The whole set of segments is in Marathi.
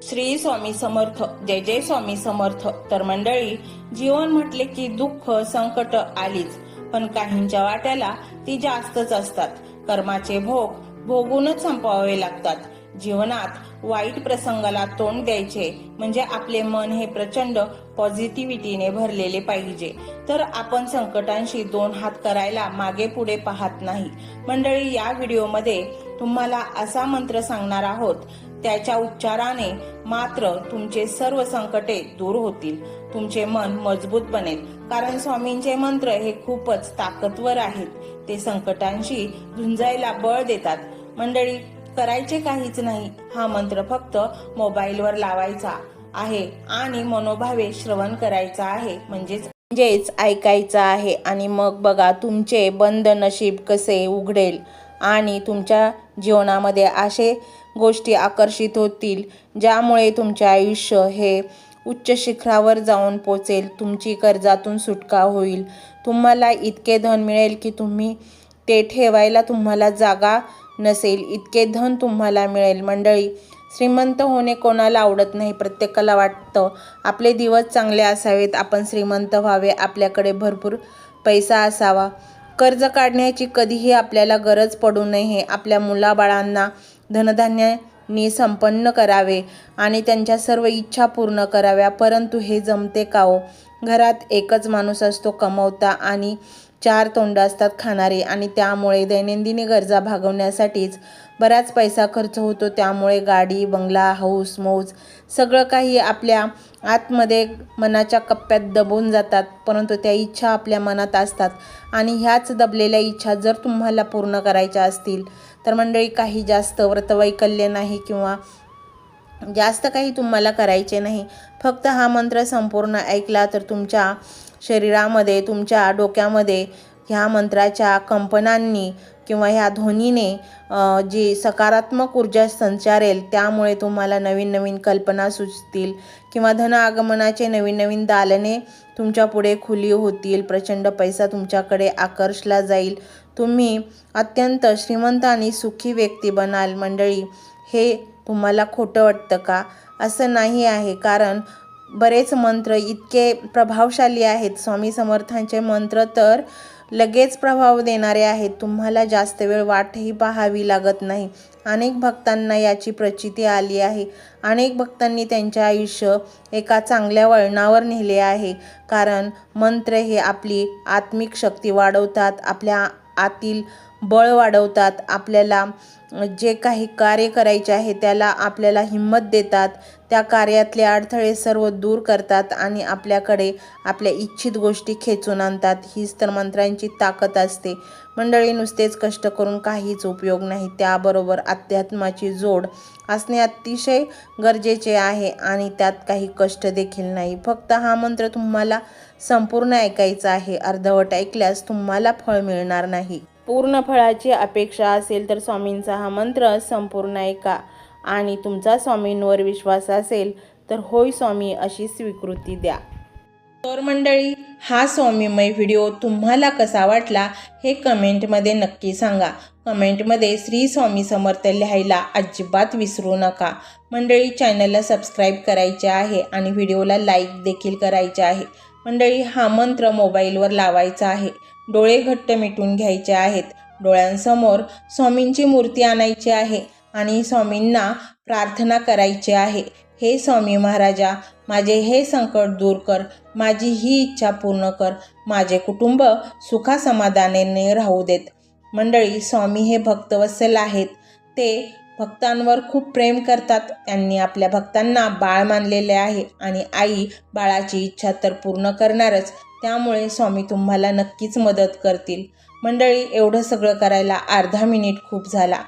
श्री स्वामी समर्थ. जय जय स्वामी समर्थ. तर मंडळी, जीवन म्हटले की दुःख संकट आलीच, पण काहींच्या वाट्याला ती जास्तच असतात. कर्माचे भोग भोगूनच संपवावे लागतात. जीवनात वाईट प्रसंगाला तोंड द्यायचे म्हणजे आपले मन हे प्रचंड पॉझिटिव्हिटीने भरलेले पाहिजे. तर आपण संकटांशी दोन हात करायला मागे पुढे पाहत नाही. मंडळी, या व्हिडिओमध्ये तुम्हाला असा मंत्र सांगणार आहोत, त्याच्या उच्चाराने मात्र तुमचे सर्व संकटे दूर होतील. तुमचे मन मजबूत बनेल, कारण स्वामींचे मंत्र हे खूपच ताकदवर आहेत. ते संकटांशी झुंजायला बळ देतात. मंडळी, करायचे काहीच नाही. हा मंत्र फक्त मोबाईलवर लावायचा आहे आणि मनोभावे श्रवण करायचा आहे, म्हणजेच ऐकायचं आहे. आणि मग बघा तुमचे बंद नशीब कसे उघडेल आणि तुमच्या जीवनामध्ये असे गोष्टी आकर्षित होतील ज्यामुळे तुमचे आयुष्य हे उच्च शिखरावर जाऊन पोचेल. तुमची कर्जातून सुटका होईल. तुम्हाला इतके धन मिळेल की तुम्ही ते ठेवायला तुम्हाला जागा नसेल, इतके धन तुम्हाला मिळेल. मंडळी, श्रीमंत होणे कोणाला आवडत नाही. प्रत्येकाला वाटतं आपले दिवस चांगले असावेत, आपण श्रीमंत व्हावे, आपल्याकडे भरपूर पैसा असावा. कर्ज काढण्याची कधीही आपल्याला गरज पडू नये. आपल्या मुलाबाळांना धनधान्याने संपन्न करावे आणि त्यांच्या सर्व इच्छा पूर्ण कराव्या. परंतु हे जमते का हो? घरात एकच माणूस असतो कमवता आणि चार तोंड असतात खाणारे, आणि त्यामुळे दैनंदिन गरजा भागवण्यासाठीच बराच पैसा खर्च होतो. त्यामुळे गाडी, बंगला, हौस मौज सगळं काही आपल्या आतमध्ये मनाच्या कप्प्यात दबून जातात. परंतु त्या इच्छा आपल्या मनात असतात आणि ह्याच दबलेल्या इच्छा जर तुम्हाला पूर्ण करायच्या असतील तर मंडळी, काही जास्त व्रतवैकल्य नाही किंवा जास्त काही तुम्हाला करायचे नाही. फक्त हा मंत्र संपूर्ण ऐकला तर तुमच्या शरीरामध्ये, तुमच्या डोक्यामध्ये ह्या मंत्राच्या कंपनांनी किंवा ह्या ध्वनीने जी सकारात्मक ऊर्जा संचारेल, त्यामुळे तुम्हाला नवीन नवीन कल्पना सुचतील किंवा धन आगमनाचे नवीन नवीन दालने तुमच्या पुढे खुली होतील. प्रचंड पैसा तुमच्याकडे आकर्षला जाईल. तुम्ही अत्यंत श्रीमंत आणि सुखी व्यक्ती बनाल. मंडळी, हे तुम्हाला खोटं वाटतं का? असं नाही आहे, कारण बरेच मंत्र इतके प्रभावशाली आहेत. स्वामी समर्थांचे मंत्र तर लगेच प्रभाव देणारे आहेत. तुम्हाला जास्त वेळ वाटही पाहावी लागत नाही. अनेक भक्तांना याची प्रचिती आली आहे. अनेक भक्तांनी त्यांचे आयुष्य एका चांगल्या वळणावर नेले आहे, कारण मंत्र हे आपली आत्मिक शक्ती वाढवतात, आपल्या आतील बळ वाढवतात, आपल्याला जे काही कार्य करायचे आहे त्याला आपल्याला हिंमत देतात, त्या कार्यातले अडथळे सर्व दूर करतात आणि आपल्याकडे आपल्या इच्छित गोष्टी खेचून आणतात. हीच तर मंत्रांची ताकद असते. मंडळी, नुसतेच कष्ट करून काहीच उपयोग नाही. त्याबरोबर अध्यात्माची जोड असणे अतिशय गरजेचे आहे आणि त्यात काही कष्ट देखील नाही. फक्त हा मंत्र तुम्हाला संपूर्ण ऐकायचा आहे. अर्धवट ऐकल्यास तुम्हाला फळ मिळणार नाही. पूर्ण फळाची अपेक्षा असेल तर स्वामींचा हा मंत्र संपूर्ण ऐका. आणि तुमचा स्वामींवर विश्वास असेल तर होय स्वामी अशी स्वीकृती द्या. तर मंडळी, हा स्वामीमय व्हिडिओ तुम्हाला कसा वाटला हे कमेंटमध्ये नक्की सांगा. कमेंटमध्ये श्री स्वामी समर्थ लिहायला अजिबात विसरू नका. मंडळी, चॅनलला सबस्क्राईब करायचे आहे आणि व्हिडिओला लाईक देखील करायचे आहे. मंडळी, हा मंत्र मोबाईलवर लावायचा आहे. डोळे घट्ट मिटून घ्यायचे आहेत. डोळ्यांसमोर स्वामींची मूर्ती आणायची आहे आणि स्वामींना प्रार्थना करायची आहे. हे स्वामी महाराजा, माझे हे संकट दूर कर, माझी ही इच्छा पूर्ण कर, माझे कुटुंब सुखासमाधानाने राहू देत. मंडळी, स्वामी हे भक्तवत्सल आहेत. ते भक्तांवर खूप प्रेम करतात. त्यांनी आपल्या भक्तांना बाळ मानलेले आहे आणि आई बाळाची इच्छा तर पूर्ण करणारच. त्यामुळे स्वामी तुम्हाला नक्कीच मदत करतील. मंडळी, एवढं सगळं करायला अर्धा मिनिट खूप झाला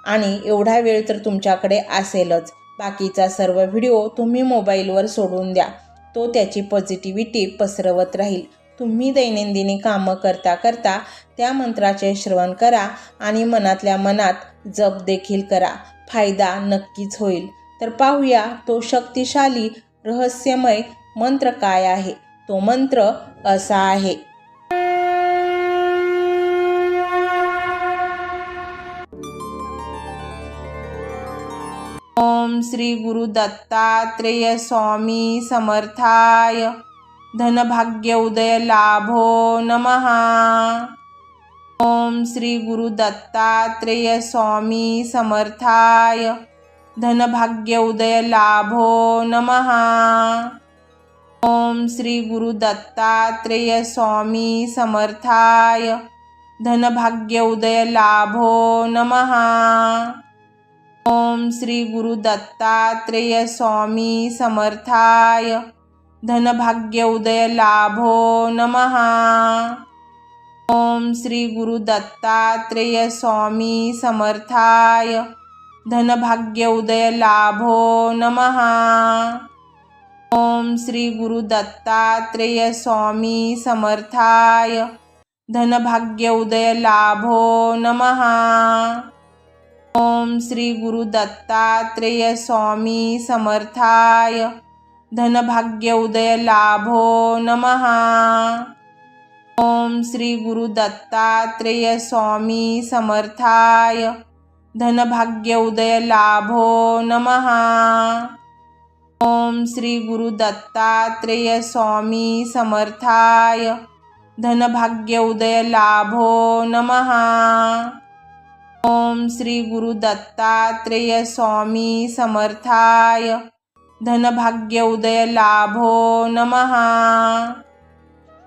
आणि एवढा वेळ तर तुमच्याकडे असेलच. बाकीचा सर्व व्हिडिओ तुम्ही मोबाईलवर सोडून द्या. तो त्याची पॉझिटिव्हिटी पसरवत राहील. तुम्ही दैनंदिनी कामं करता करता त्या मंत्राचे श्रवण करा आणि मनातल्या मनात जप देखील करा. फायदा नक्कीच होईल. तर पाहूया तो शक्तिशाली रहस्यमय मंत्र काय आहे. तो मंत्र असा आहे. ओम ओम श्री गुरु दत्तात्रेय स्वामी समर्थाय धनभाग्य उदय लाभो नमः। ओम श्री गुरु दत्तात्रेय स्वामी समर्थाय धनभाग्य उदय लाभो नमः। ओम श्री गुरु दत्तात्रेय स्वामी समर्थाय धनभाग्य उदय लाभो नमः। ओम श्री गुरु दत्तात्रेय स्वामी समर्थाय धनभाग्य उदय लाभो नमः। ओम श्री गुरु दत्तात्रेय स्वामी समर्थाय धनभाग्य उदय लाभो नमः। ओम श्री गुरु दत्तात्रेय स्वामी समर्थाय धनभाग्य उदय लाभो नमः। ओम श्री गुरु दत्तात्रेय स्वामी समर्थाय धनभाग्य उदय लाभो नमः। ओम श्री गुरु दत्तात्रेय स्वामी समर्थाय धनभाग्य उदय लाभो नमः। ओम श्री गुरु दत्तात्रेय स्वामी समर्थाय धनभाग्य उदय लाभो नमः। ओम श्री गुरु दत्तात्रेय स्वामी समर्थाय धनभाग्य उदय लाभो नमः।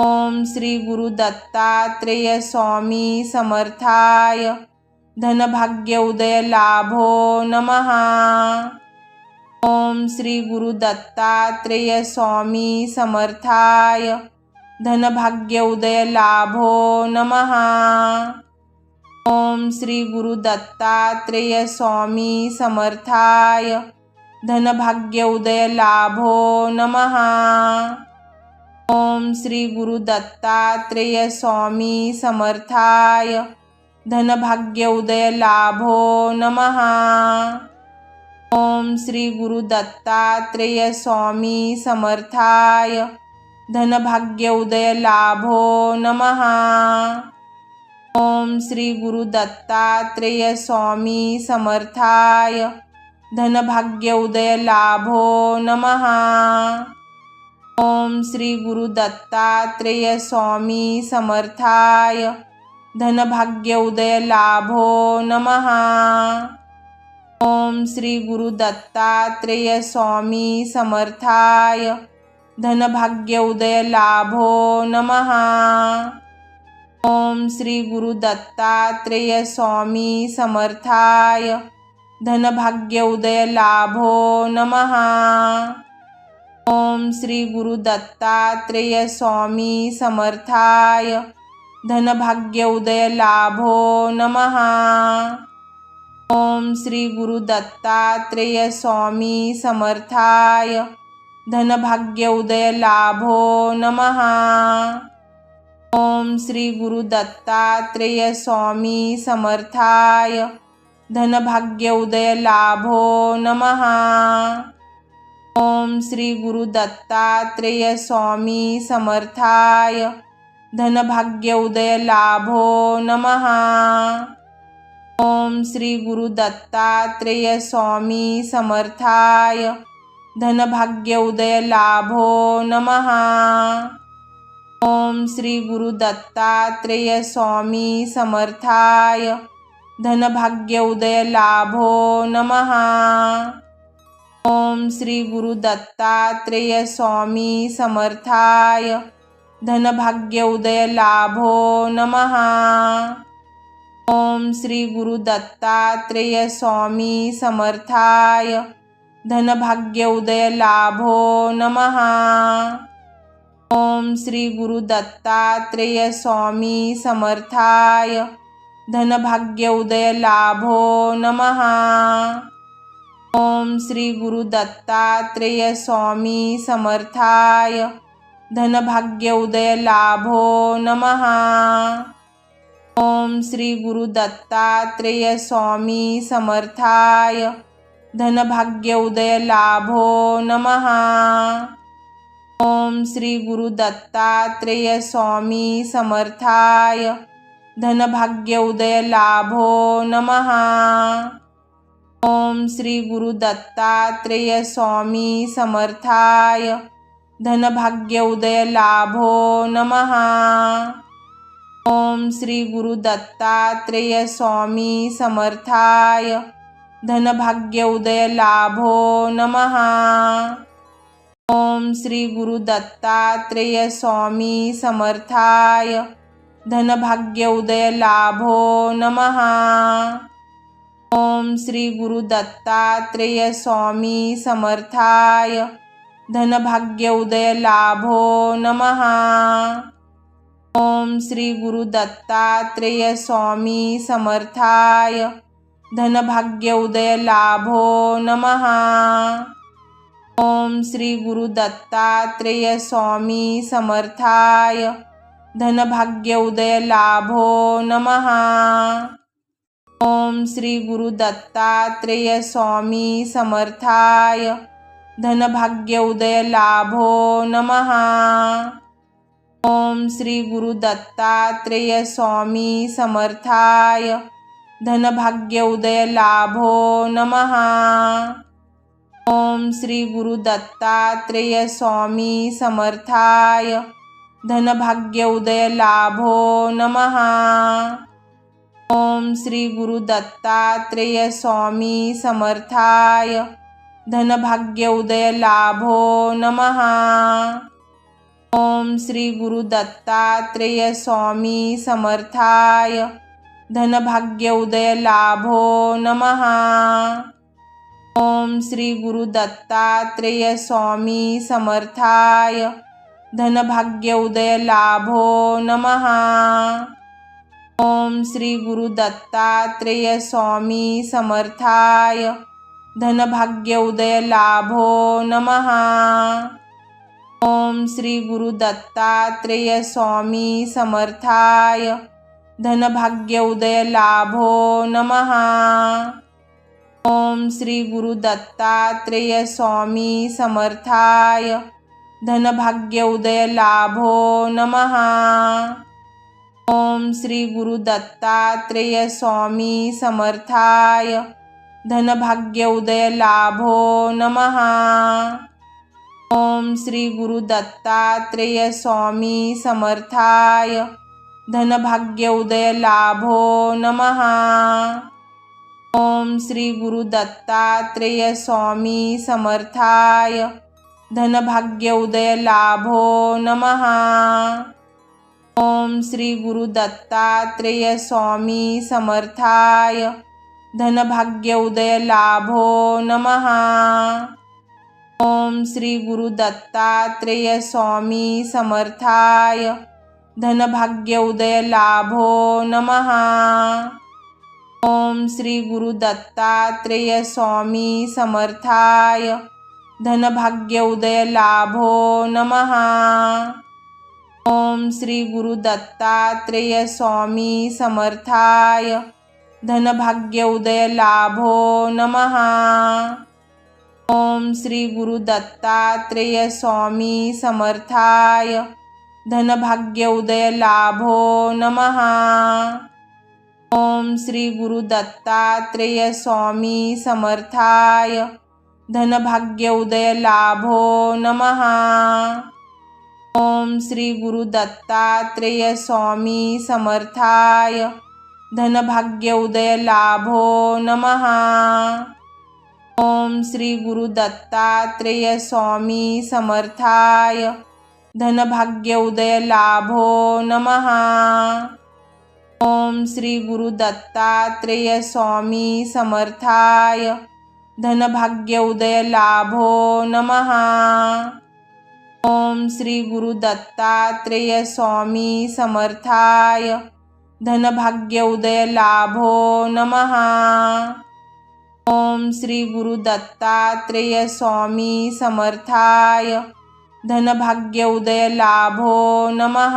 ओम श्री गुरु दत्तात्रेय स्वामी समर्थाय धनभाग्य उदय लाभो नमः। ओम श्री गुरु दत्तात्रेय स्वामी समर्थाय धनभाग्य उदय लाभो नमः। ओम श्री गुरु दत्तात्रेय स्वामी समर्थाय धनभाग्य उदय लाभो नमः। ओम श्री गुरु दत्तात्रेय स्वामी समर्थाय धनभाग्य उदय लाभो नमः। ओम श्री गुरु दत्तात्रेय स्वामी समर्थाय धनभाग्य उदय लाभो नमः। ओम श्री गुरु दत्तात्रेय स्वामी समर्थाय धनभाग्य उदय लाभो नमः। ओम श्री गुरु दत्तात्रेय स्वामी समर्थाय धनभाग्य उदय लाभो नमः। ओम श्री गुरु दत्तात्रेय स्वामी समर्थाय धनभाग्य उदय लाभो नमः। ओम श्री गुरु दत्तात्रेय स्वामी समर्थाय धनभाग्य उदय लाभो नमः। ओम श्री गुरु दत्तात्रेय स्वामी समर्थाय धनभाग्य उदय लाभो नमः। ओम श्री गुरु दत्तात्रेय स्वामी समर्थाय धनभाग्य उदय लाभो नमः। ओम श्री गुरु दत्तात्रेय स्वामी समर्थाय धनभाग्य उदय लाभो नमः। ओम श्री गुरु दत्तात्रेय स्वामी समर्थाय धनभाग्य उदय लाभो नमः। ओम श्री गुरु दत्तात्रेय स्वामी समर्थाय धनभाग्य उदय लाभो नमः। ओम श्री गुरु दत्तात्रेय स्वामी समर्थाय धनभाग्य उदय लाभो नमः। ओम श्री गुरु दत्तात्रेय स्वामी समर्थाय धनभाग्य उदय लाभो नमः। ओम श्री गुरु दत्तात्रेय स्वामी समर्थाय धनभाग्य उदय लाभो नमः। ओम श्री गुरु दत्तात्रेय स्वामी समर्थाय धनभाग्य उदय लाभो नमः। ओम श्री गुरु दत्तात्रेय स्वामी समर्थाय धनभाग्य उदय लाभो नमः। ओम श्री गुरु दत्तात्रेय स्वामी समर्थाय धनभाग्य उदय लाभो नमः। ओम श्री गुरु दत्तात्रेय स्वामी समर्थाय धनभाग्य उदय लाभो नमः। ओम ओम श्री गुरु दत्तात्रेय स्वामी समर्थाय धनभाग्य उदय लाभो नमः। ओम श्री गुरु दत्तात्रेय स्वामी समर्थाय धनभाग्य उदय लाभो नमः। ओम श्री गुरु दत्तात्रेय स्वामी समर्थाय धनभाग्य उदय लाभो नमः। ओम श्री गुरु दत्तात्रेय स्वामी समर्थाय धनभाग्य उदय लाभो नमः। ओम श्री गुरु दत्तात्रेय स्वामी समर्थाय धनभाग्य उदय लाभो नमः। ओम श्री गुरु दत्तात्रेय स्वामी समर्थाय धनभाग्य उदय लाभो नमः। ओम श्री गुरु दत्तात्रेय स्वामी समर्थाय धनभाग्य उदय लाभो नमः। ओम श्री गुरु दत्तात्रेय स्वामी समर्थाय धनभाग्य उदय लाभो नमः। ओम श्री गुरु दत्तात्रेय स्वामी समर्थाय धनभाग्य उदय लाभो नमः। ओम श्री गुरु दत्तात्रेय स्वामी समर्थाय धनभाग्य उदय लाभो नमः। ओम श्री गुरु दत्तात्रेय स्वामी समर्थाय धनभाग्य उदय लाभो नमः। ओम श्री गुरु दत्तात्रेय स्वामी समर्थाय धनभाग्य उदय लाभो नमः। ओम श्री गुरु दत्तात्रेय स्वामी समर्थाय धनभाग्य उदय लाभो नमः। ओम श्री गुरु दत्तात्रेय स्वामी समर्थाय धनभाग्य उदय लाभो नमः। ओम श्री गुरु दत्तात्रेय स्वामी समर्थाय धनभाग्य उदय लाभो नमः। ओम श्री गुरु दत्तात्रेय स्वामी समर्थाय धनभाग्य उदय लाभो नमः। ओम श्री गुरु दत्तात्रेय स्वामी समर्थाय धनभाग्य उदय लाभो नमः। ओम श्री गुरु दत्तात्रेय स्वामी समर्थाय धनभाग्य उदय लाभो नमः। ओम श्री गुरु दत्तात्रेय स्वामी समर्थाय धनभाग्य उदय लाभो नमः। ओम श्री गुरु दत्तात्रेय स्वामी समर्थाय धनभाग्य उदय लाभो नमः। ओम श्री गुरु दत्तात्रेय स्वामी समर्थाय धनभाग्य उदय लाभो नमः। ओम श्री गुरु दत्तात्रेय स्वामी समर्थाय धनभाग्य उदय लाभो नमः। ओम श्री गुरु दत्तात्रेय स्वामी समर्थाय धनभाग्य उदय लाभो नमः। ओम श्री गुरु दत्तात्रेय स्वामी समर्थाय धनभाग्य उदय लाभो नमः। ओम श्री गुरु दत्तात्रेय स्वामी समर्थाय धनभाग्य उदय लाभो नमः। ओम श्री गुरु दत्तात्रेय स्वामी समर्थाय धनभाग्य उदय लाभो नमः। ओम श्री गुरु दत्तात्रेय स्वामी समर्थाय धनभाग्य उदय लाभो नमः। ओम श्री गुरु दत्तात्रेय स्वामी समर्थाय धनभाग्य उदय लाभो नमः। ओम श्री गुरु दत्तात्रेय स्वामी समर्थाय धनभाग्य उदय लाभो नमः।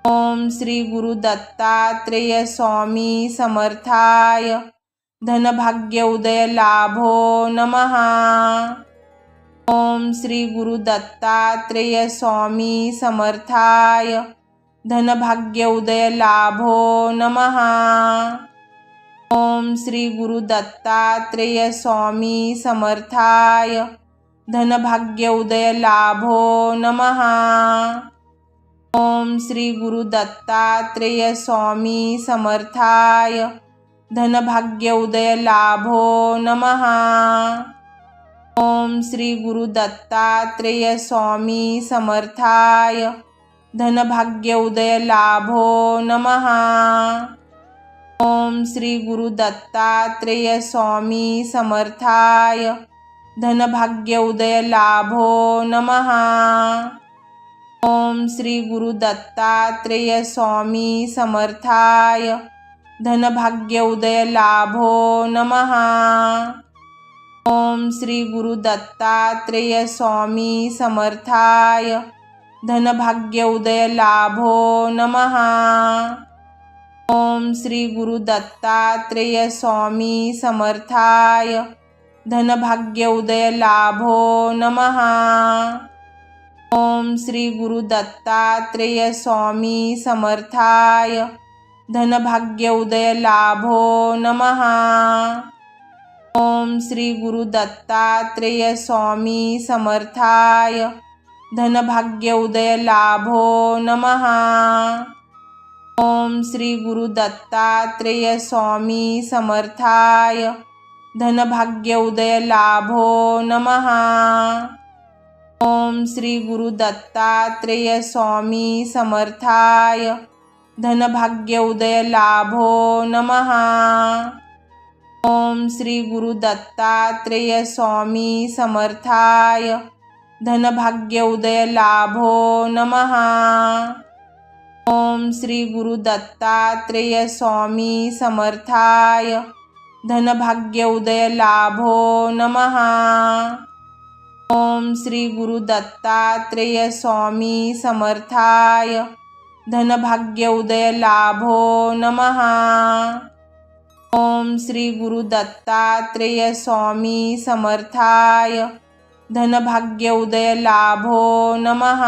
ओम श्री गुरु दत्तात्रेय स्वामी समर्थाय धनभाग्य उदय लाभो नमः। ओम श्री गुरु दत्तात्रेय स्वामी समर्थाय धनभाग्य उदय लाभो नमः। ओम श्री गुरु दत्तात्रेय स्वामी समर्थाय धनभाग्य उदय लाभो नमः। ओम श्री गुरु दत्तात्रेय स्वामी समर्थाय धनभाग्य उदय लाभो नमः। ओम श्री गुरु दत्तात्रेय स्वामी समर्थाय धनभाग्य उदय लाभो नमः। ओम श्री गुरु दत्तात्रेय स्वामी समर्थाय धनभाग्य उदय लाभो नमः। ओम श्री गुरु दत्तात्रेय स्वामी समर्थाय धनभाग्य उदय लाभो नमः। ओम श्री गुरु दत्तात्रेय स्वामी समर्थाय धनभाग्य उदय लाभो नमः। ओम श्री गुरु दत्तात्रेय स्वामी समर्थाय धनभाग्य उदय लाभो नमः। ओम श्री गुरु दत्तात्रेय स्वामी समर्थाय धनभाग्य उदय लाभो नमः। ओम श्री गुरु दत्तात्रेय स्वामी समर्थाय धनभाग्य उदय लाभो नमः। ओम श्री गुरु दत्तात्रेय स्वामी समर्थाय धनभाग्य उदय लाभो नमः। ओम श्री गुरु दत्तात्रेय स्वामी समर्थाय धनभाग्य उदय लाभो नमः। ओम श्री गुरु दत्तात्रेय स्वामी समर्थाय धनभाग्य उदय लाभो नमः। ओम श्री गुरु दत्तात्रेय स्वामी समर्थाय धनभाग्य उदय लाभो नमः। ओम श्री गुरु दत्तात्रेय स्वामी समर्थाय धनभाग्य उदय लाभो नमः। ओम श्री गुरु दत्तात्रेय स्वामी समर्थाय धनभाग्य उदय लाभो नमः।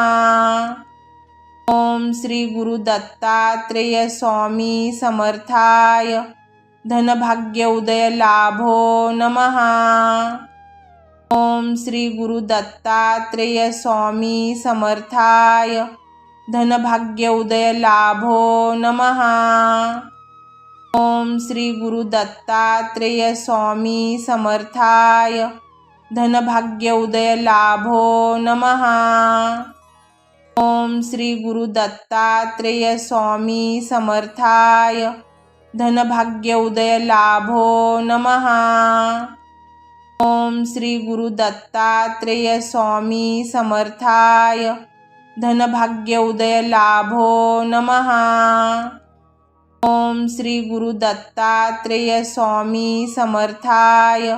ओम श्री गुरु दत्तात्रेय स्वामी समर्थाय धनभाग्य उदय लाभो नमः। ओम श्री गुरु दत्तात्रेय स्वामी समर्थाय धनभाग्य उदय लाभो नमः। ओम श्री गुरु दत्तात्रेय स्वामी समर्थाय धनभाग्य उदय लाभो नमः। ओम श्री गुरु दत्तात्रेय स्वामी समर्थाय धनभाग्य उदय लाभो नमः। ओम श्री गुरु दत्तात्रेय स्वामी समर्थाय धनभाग्य उदय लाभो नमः। ओम श्री गुरु दत्तात्रेय स्वामी समर्थाय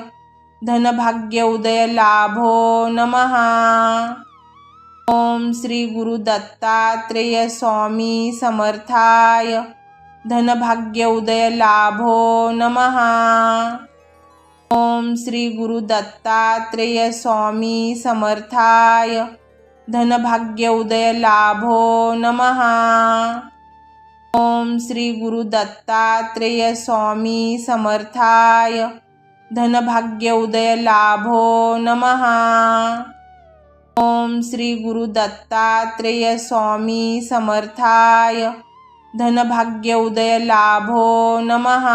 धनभाग्य उदय लाभो नमः। ओम श्री गुरु दत्तात्रेय स्वामी समर्थाय धनभाग्य उदय लाभो नमः। ओम श्री गुरु दत्तात्रेय स्वामी समर्थाय धनभाग्य उदय लाभो नमः। ओम श्री गुरु दत्तात्रेय स्वामी समर्थाय धनभाग्य उदय लाभो नमः। ओम श्री गुरु दत्तात्रेय स्वामी समर्थाय धनभाग्य उदय लाभो नमः।